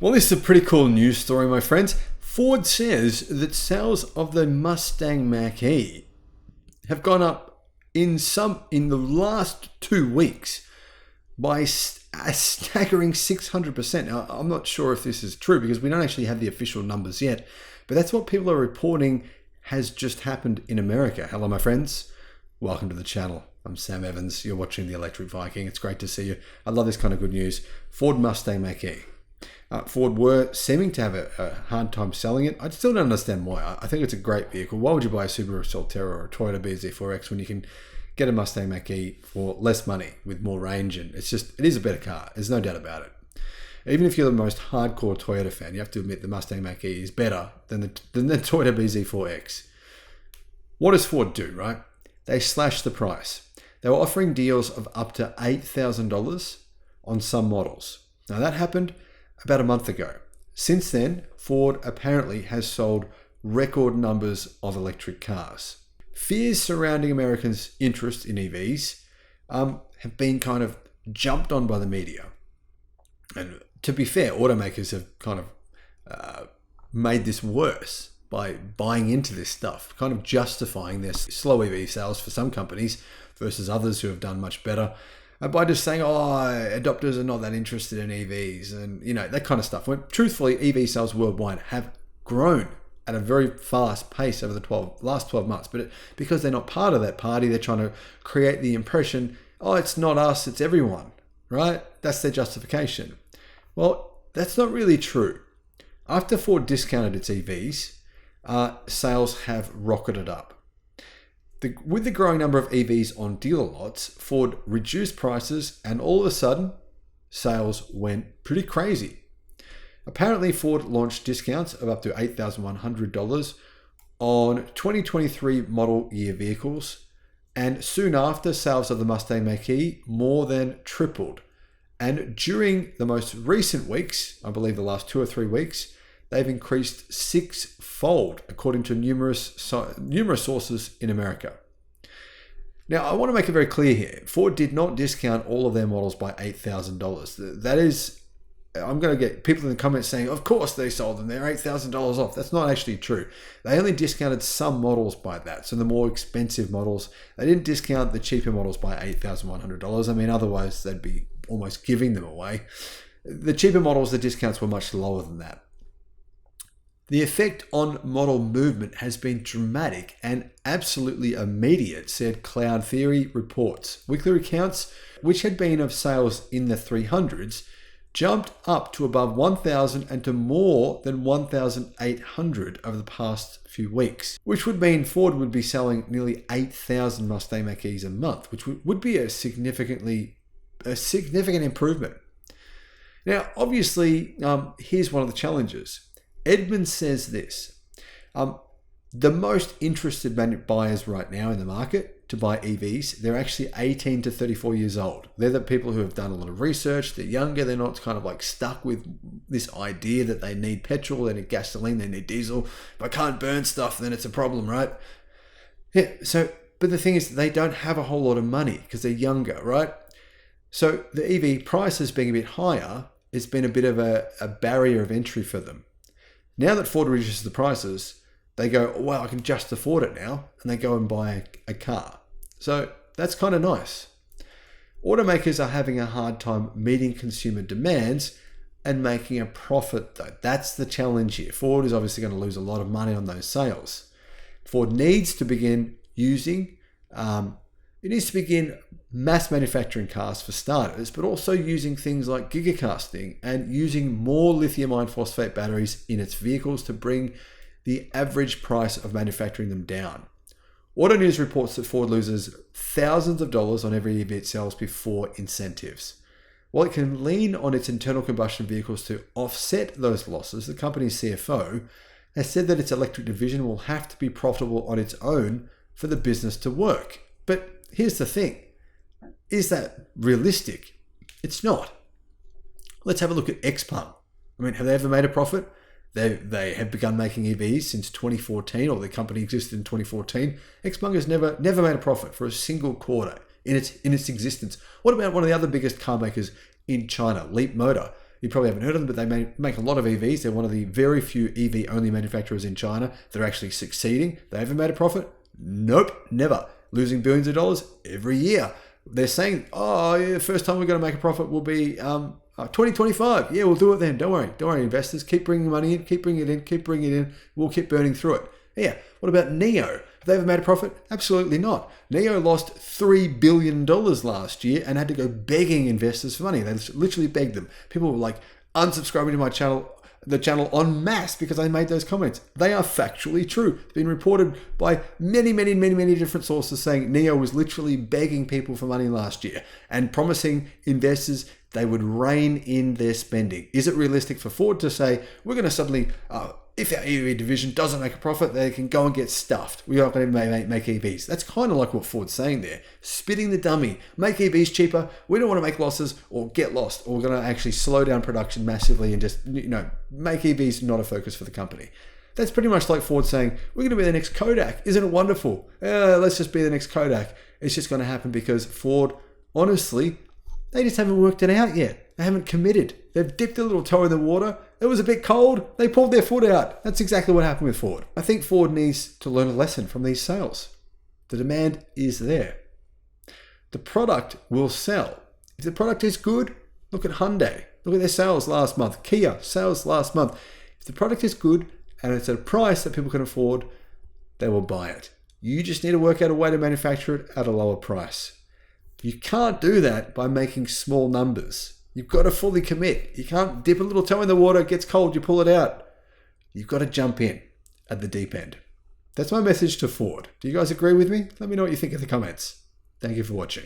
Well, this is a pretty cool news story, my friends. Ford says that sales of the Mustang Mach-E have gone up in the last 2 weeks by a staggering 600%. Now, I'm not sure if this is true because we don't actually have the official numbers yet, but that's what people are reporting has just happened in America. Hello, my friends. Welcome to the channel. I'm Sam Evans. You're watching the Electric Viking. It's great to see you. I love this kind of good news. Ford Mustang Mach-E. Ford were seeming to have a hard time selling it. I still don't understand why. I think it's a great vehicle. Why would you buy a Subaru Solterra or a Toyota BZ4X when you can get a Mustang Mach-E for less money with more range? And it is a better car. There's no doubt about it. Even if you're the most hardcore Toyota fan, you have to admit the Mustang Mach-E is better than the Toyota BZ4X. What does Ford do, right? They slash the price. They were offering deals of up to $8,000 on some models. Now that happened about a month ago. Since then, Ford apparently has sold record numbers of electric cars. Fears surrounding Americans' interest in EVs have been kind of jumped on by the media. And to be fair, automakers have kind of made this worse by buying into this stuff, kind of justifying their slow EV sales for some companies versus others who have done much better. By just saying, adopters are not that interested in EVs and, that kind of stuff. When truthfully, EV sales worldwide have grown at a very fast pace over the last 12 months. But because they're not part of that party, they're trying to create the impression, it's not us, it's everyone, right? That's their justification. Well, that's not really true. After Ford discounted its EVs, sales have rocketed up. With the growing number of EVs on dealer lots, Ford reduced prices and all of a sudden, sales went pretty crazy. Apparently, Ford launched discounts of up to $8,100 on 2023 model year vehicles, and soon after, sales of the Mustang Mach-E more than tripled. And during the most recent weeks, I believe the last 2 or 3 weeks, they've increased 6-fold, according to numerous sources in America. Now, I want to make it very clear here. Ford did not discount all of their models by $8,000. That is, I'm going to get people in the comments saying, of course they sold them, they're $8,000 off. That's not actually true. They only discounted some models by that. So the more expensive models, they didn't discount the cheaper models by $8,100. I mean, otherwise they'd be almost giving them away. The cheaper models, the discounts were much lower than that. The effect on model movement has been dramatic and absolutely immediate, said Cloud Theory reports. Weekly accounts, which had been of sales in the 300s, jumped up to above 1,000 and to more than 1,800 over the past few weeks, which would mean Ford would be selling nearly 8,000 Mustang Mach-E's a month, which would be a significant improvement. Now, obviously, here's one of the challenges. Edmund says this, the most interested buyers right now in the market to buy EVs, they're actually 18 to 34 years old. They're the people who have done a lot of research. They're younger. They're not kind of like stuck with this idea that they need petrol, they need gasoline, they need diesel. If I can't burn stuff, then it's a problem, right? Yeah. But the thing is, they don't have a whole lot of money because they're younger, right? So the EV prices being a bit higher, it's been a bit of a barrier of entry for them. Now that Ford reduces the prices, they go, I can just afford it now, and they go and buy a car. So that's kind of nice. Automakers are having a hard time meeting consumer demands and making a profit, though. That's the challenge here. Ford is obviously going to lose a lot of money on those sales. Ford needs to begin mass manufacturing cars for starters, but also using things like gigacasting and using more lithium iron phosphate batteries in its vehicles to bring the average price of manufacturing them down. Auto News reports that Ford loses thousands of dollars on every EV it sells before incentives. While it can lean on its internal combustion vehicles to offset those losses, the company's CFO has said that its electric division will have to be profitable on its own for the business to work. But here's the thing. Is that realistic? It's not. Let's have a look at XPeng. I mean, have they ever made a profit? They have begun making EVs since 2014, or the company existed in 2014. XPeng has never made a profit for a single quarter in its existence. What about one of the other biggest car makers in China, Leap Motor? You probably haven't heard of them, but they make a lot of EVs. They're one of the very few EV-only manufacturers in China that are actually succeeding. They ever made a profit? Nope, never. Losing billions of dollars every year. They're saying, oh, yeah, the first time we're going to make a profit will be 2025. Yeah, we'll do it then. Don't worry, investors. Keep bringing money in, keep bringing it in. We'll keep burning through it. Yeah, what about NIO? Have they ever made a profit? Absolutely not. NIO lost $3 billion last year and had to go begging investors for money. They literally begged them. People were like unsubscribing to my channel, the channel en masse because I made those comments. They are factually true. It's been reported by many different sources saying NIO was literally begging people for money last year and promising investors they would rein in their spending. Is it realistic for Ford to say, we're going to suddenly, if our EV division doesn't make a profit, they can go and get stuffed. We're not going to make EVs. That's kind of like what Ford's saying there. Spitting the dummy. Make EVs cheaper. We don't want to make losses or get lost. Or we're going to actually slow down production massively and just, make EVs not a focus for the company. That's pretty much like Ford saying, we're going to be the next Kodak. Isn't it wonderful? Let's just be the next Kodak. It's just going to happen because Ford, honestly, they just haven't worked it out yet. They haven't committed. They've dipped a little toe in the water. It was a bit cold. They pulled their foot out. That's exactly what happened with Ford. I think Ford needs to learn a lesson from these sales. The demand is there. The product will sell. If the product is good, look at Hyundai. Look at their sales last month. Kia, sales last month. If the product is good and it's at a price that people can afford, they will buy it. You just need to work out a way to manufacture it at a lower price. You can't do that by making small numbers. You've got to fully commit. You can't dip a little toe in the water, it gets cold, you pull it out. You've got to jump in at the deep end. That's my message to Ford. Do you guys agree with me? Let me know what you think in the comments. Thank you for watching.